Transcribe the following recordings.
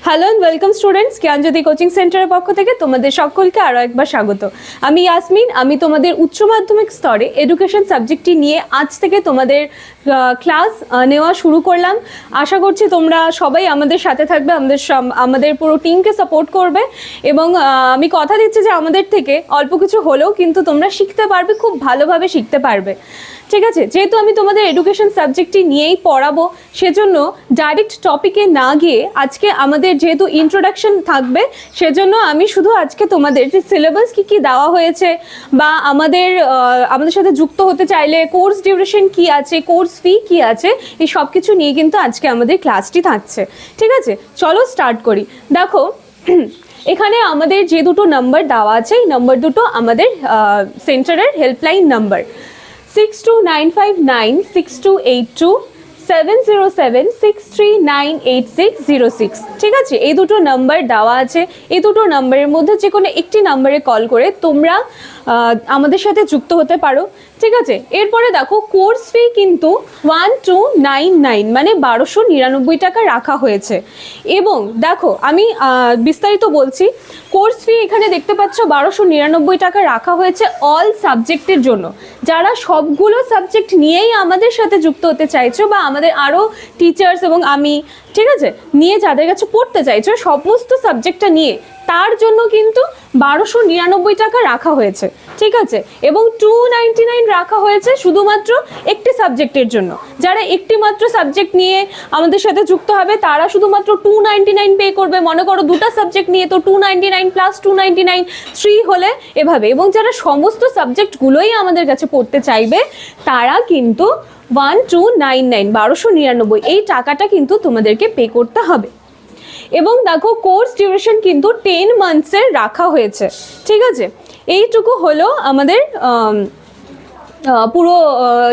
Hello and welcome students, Gyanjyoti coaching সেন্টারের পক্ষ থেকে তোমাদের সকলকে আরও একবার স্বাগত। আমি ইয়াসমিন, আমি তোমাদের উচ্চ মাধ্যমিক স্তরে এডুকেশন সাবজেক্টটি নিয়ে আজ থেকে তোমাদের ক্লাস নেওয়া শুরু করলাম। আশা করছি তোমরা সবাই আমাদের সাথে থাকবে, আমাদের পুরো টিমকে সাপোর্ট করবে এবং আমি কথা দিচ্ছি যে আমাদের থেকে অল্প কিছু হলেও কিন্তু তোমরা শিখতে পারবে, খুব ভালোভাবে শিখতে পারবে। ঠিক আছে, যেহেতু আমি তোমাদের এডুকেশন সাবজেক্টটি নিয়েই পড়াবো, সেজন্য ডাইরেক্ট টপিকে না গিয়ে আজকে আমাদের যেহেতু ইন্ট্রোডাকশন থাকবে, সেজন্য আমি শুধু আজকে তোমাদের যে সিলেবাস কী দেওয়া হয়েছে বা আমাদের সাথে যুক্ত হতে চাইলে কোর্স ডিউরেশন কী আছে, কোর্স ফি কী আছে, এই সব কিছু নিয়ে কিন্তু আজকে আমাদের ক্লাসটি থাকছে। ঠিক আছে, চলো স্টার্ট করি। দেখো, এখানে আমাদের যে দুটো নাম্বার দেওয়া আছে, এই নাম্বার দুটো আমাদের সেন্টারের হেল্পলাইন নাম্বার 629596282707 6398606। ঠিক আছে, এই দুটো নাম্বার দেওয়া আছে। এই দুটো নাম্বারের মধ্যে যে কোনো একটি নাম্বারে কল করে তোমরা আমাদের সাথে যুক্ত হতে পারো। ঠিক আছে, এরপরে দেখো কোর্স ফি কিন্তু 1299 মানে 1299 টাকা রাখা হয়েছে। এবং দেখো আমি বিস্তারিত বলছি। কোর্স ফি এখানে দেখতে পাচ্ছ 1299 টাকা রাখা হয়েছে অল সাবজেক্টের জন্য। যারা সবগুলো সাবজেক্ট নিয়েই আমাদের সাথে যুক্ত হতে চাইছো বা আমাদের আরও টিচার্স এবং আমি, ঠিক আছে, নিয়ে যাদের কাছে পড়তে চাইছো সমস্ত সাবজেক্টটা নিয়ে, তার জন্য কিন্তু 1299 টাকা রাখা হয়েছে। ঠিক আছে, এবং 299 রাখা হয়েছে শুধুমাত্র একটি সাবজেক্টের জন্য। যারা একটি মাত্র সাবজেক্ট নিয়ে আমাদের সাথে যুক্ত হবে তারা শুধুমাত্র 299 পে করবে। মনে করো দুটো সাবজেক্ট নিয়ে তো 299 প্লাস 299 3 হলে এভাবে। এবং যারা সমস্ত সাবজেক্টগুলোই আমাদের কাছে পড়তে চাইবে তারা কিন্তু 1299 এই টাকাটা কিন্তু তোমাদেরকে পে করতে হবে। এবং দেখো কোর্স ডিউরেশন কিন্তু 10 মান্থসের রাখা হয়েছে। ঠিক আছে, এইটুকু হলো আমাদের পুরো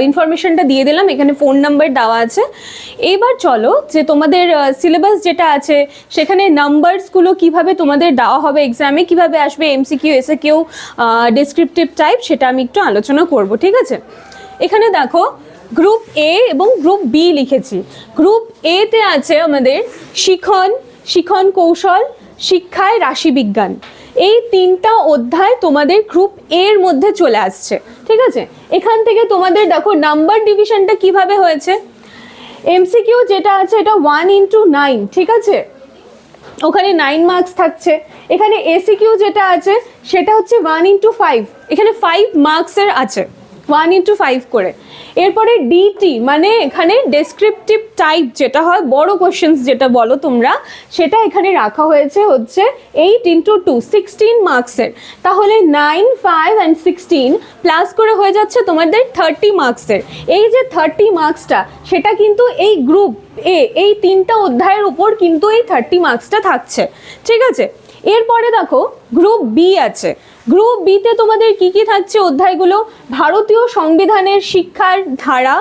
ইনফরমেশনটা দিয়ে দিলাম। এখানে ফোন নাম্বার দেওয়া আছে। এইবার চলো যে তোমাদের সিলেবাস যেটা আছে সেখানে নাম্বারসগুলো কিভাবে তোমাদের দেওয়া হবে, এক্সামে কিভাবে আসবে, এমসিকিউ এসএকিউ ডেসক্রিপটিভ টাইপ, সেটা আমি একটু আলোচনা করব। ঠিক আছে, এখানে দেখো গ্রুপ এ এবং গ্রুপ বি লিখেছি। গ্রুপ এতে আছে আমাদের শিখন কৌশল, শিক্ষায় রাশিবিজ্ঞান, এই তিনটা অধ্যায় তোমাদের গ্রুপ এর মধ্যে চলে আসছে। ঠিক আছে, এখান থেকে তোমাদের দেখো নাম্বার ডিভিশনটা কিভাবে হয়েছে। এমসিকিউ যেটা আছে এটা 1/9, ঠিক আছে, ওখানে 9 মার্কস থাকছে। এখানে এসিকিউ যেটা আছে সেটা হচ্ছে 1/5, এখানে 5 মার্কসের আছে 1/5 করে। এরপরে ডিটি মানে এখানে ডেসক্রিপটিভ টাইপ যেটা হয়, বড় কোশ্চেন্স যেটা বলো তোমরা, সেটা এখানে রাখা হয়েছে হচ্ছে 8x2 16 মার্কসের। তাহলে 9, 5 and 16 প্লাস করে হয়ে যাচ্ছে তোমাদের 30 মার্কসের। এই যে 30 মার্কসটা সেটা কিন্তু এই গ্রুপ এ এই তিনটা অধ্যায়ের উপর কিন্তু এই 30 মার্কসটা থাকছে। ঠিক আছে, এরপরে দেখো গ্রুপ বি আছে। গ্রুপ বিতে তোমাদের কি কি থাকছে অধ্যায়গুলো, ভারতীয় সংবিধানের শিক্ষার ধারা,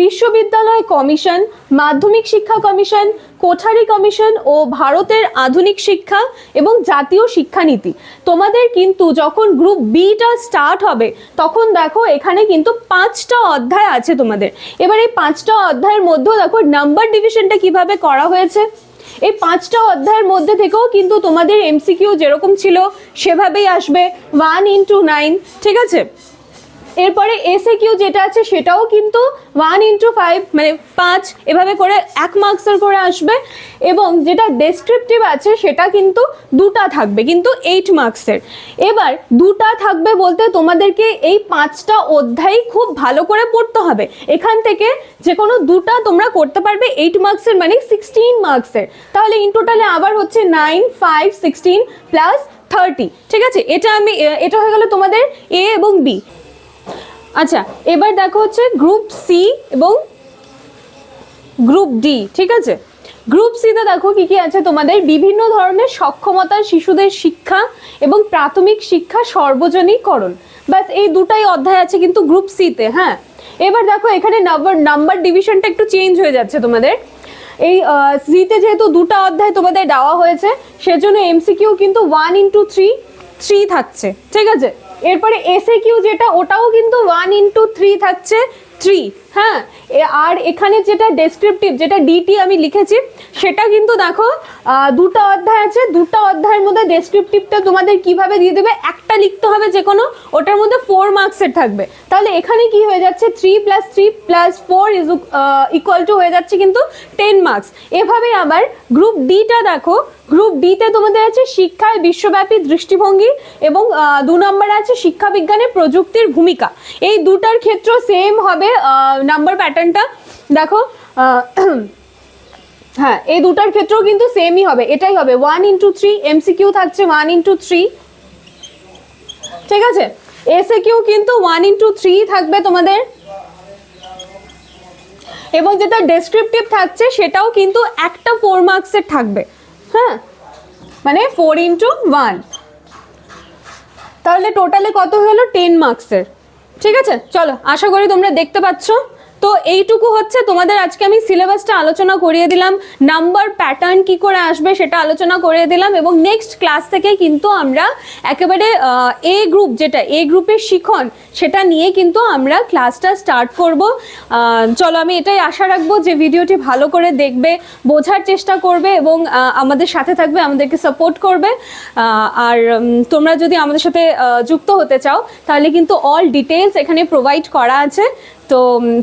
বিশ্ববিদ্যালয় কমিশন, মাধ্যমিক শিক্ষা কমিশন, কোঠারি কমিশন ও ভারতের আধুনিক শিক্ষা এবং জাতীয় শিক্ষানীতি। তোমাদের কিন্তু যখন গ্রুপ বিটা স্টার্ট হবে তখন দেখো এখানে কিন্তু 5টা অধ্যায় আছে তোমাদের। এবার এই 5টা অধ্যায়ের মধ্যেও দেখো নাম্বার ডিভিশনটা কিভাবে করা হয়েছে। এই 5টা অধ্যায়ের মধ্যে থেকেও কিন্তু তোমাদের এমসিকিউ যেরকম ছিল সেভাবেই আসবে 1/9। ঠিক আছে, এরপরে এসএকিউ যেটা আছে সেটাও কিন্তু 1/5 মানে 5 এভাবে করে 1 মার্কসের করে আসবে। এবং যেটা ডেসক্রিপটিভ আছে সেটা কিন্তু 2টা থাকবে, কিন্তু 8 মার্কসের। এবার 2টা থাকবে বলতে তোমাদেরকে এই 5টা অধ্যায় খুব ভালো করে পড়তে হবে। এখান থেকে যে কোনো 2টা তোমরা করতে পারবে 8 মার্কসের মানে 16 মার্কসের। তাহলে ইন টোটালে আবার হচ্ছে 9, 5, 16 প্লাস 30। ঠিক আছে, এটা হয়ে গেল তোমাদের এ এবং বি। আচ্ছা, এবার দেখো হচ্ছে গ্রুপ সি এবং গ্রুপ ডি। ঠিক আছে, গ্রুপ সিতে দেখো কি কি আছে তোমাদের, বিভিন্ন ধরনের সক্ষমতার শিশুদের শিক্ষা এবং প্রাথমিক শিক্ষা সর্বজনীকরণ। ব্যাস এই দুটাই অধ্যায় আছে কিন্তু গ্রুপ সিতে। হ্যাঁ, এবার দেখো এখানে নাম্বার ডিভিশনটা একটু চেঞ্জ হয়ে যাচ্ছে তোমাদের। এই সিতে যেহেতু 2টা অধ্যায় তোমাদের দেওয়া হয়েছে সেজন্য এমসিকিউ কিন্তু 1/3 থাকছে। ঠিক আছে, এরপরে এসএকিউ যেটা ওটাও কিন্তু 1/3 থাকছে 3। হ্যাঁ, আর এখানে যেটা ডেসক্রিপটিভ, যেটা ডিটি আমি লিখেছি, সেটা কিন্তু দেখো দুটো অধ্যায় আছে, দুটো অধ্যায়ের মধ্যে ডেসক্রিপটিভটা তোমাদের কিভাবে দিয়ে দেবে, একটা লিখতে হবে যে কোনো, ওটার মধ্যে 4 মার্কসের থাকবে। তাহলে এখানে কি হয়ে যাচ্ছে, 3 + 3 + 4 ইকুয়াল টু হয়ে যাচ্ছে কিন্তু 10 মার্কস। এভাবে আবার গ্রুপ ডিটা দেখো, গ্রুপ ডিতে তোমাদের আছে শিক্ষায় বিশ্বব্যাপী দৃষ্টিভঙ্গি এবং 2 নম্বরে আছে শিক্ষা বিজ্ঞানে প্রযুক্তির ভূমিকা। এই দুটার ক্ষেত্র সেম হবে নাম্বার প্যাটার্নটা দেখো। হ্যাঁ, এই দুটার ক্ষেত্রেও কিন্তু সেমই হবে, এটাই হবে 1 × 3, এমসিকিউ থাকছে 1 × 3, ঠিক আছে। এসএকিউ কিন্তু 1 × 3 থাকবে তোমাদের, এবং যেটা ডেসক্রিপটিভ থাকছে সেটাও কিন্তু একটা 4 মার্কসের থাকবে। হ্যাঁ, মানে 4 × 1, তাহলে টোটালে কত হলো, 10 মার্কসের। ঠিক আছে, চলো, আশা করি তোমরা দেখতে পাচ্ছ। তো এইটুকু হচ্ছে তোমাদের আজকে আমি সিলেবাসটা আলোচনা করিয়ে দিলাম, নাম্বার প্যাটার্ন কি করে আসবে সেটা আলোচনা করিয়ে দিলাম, এবং নেক্সট ক্লাস থেকে কিন্তু আমরা একেবারে এ গ্রুপ, যেটা এ গ্রুপের শিখন, সেটা নিয়ে কিন্তু আমরা ক্লাসটা স্টার্ট করব। চলো, আমি এটাই আশা রাখবো যে ভিডিওটি ভালো করে দেখবে, বোঝার চেষ্টা করবে এবং আমাদের সাথে থাকবে, আমাদেরকে সাপোর্ট করবে। আর তোমরা যদি আমাদের সাথে যুক্ত হতে চাও তাহলে কিন্তু অল ডিটেলস এখানে প্রোভাইড করা আছে। তো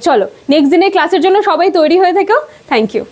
চলো, নেক্সট দিনের ক্লাসের জন্য সবাই তৈরি হয়ে থেকো। Thank you.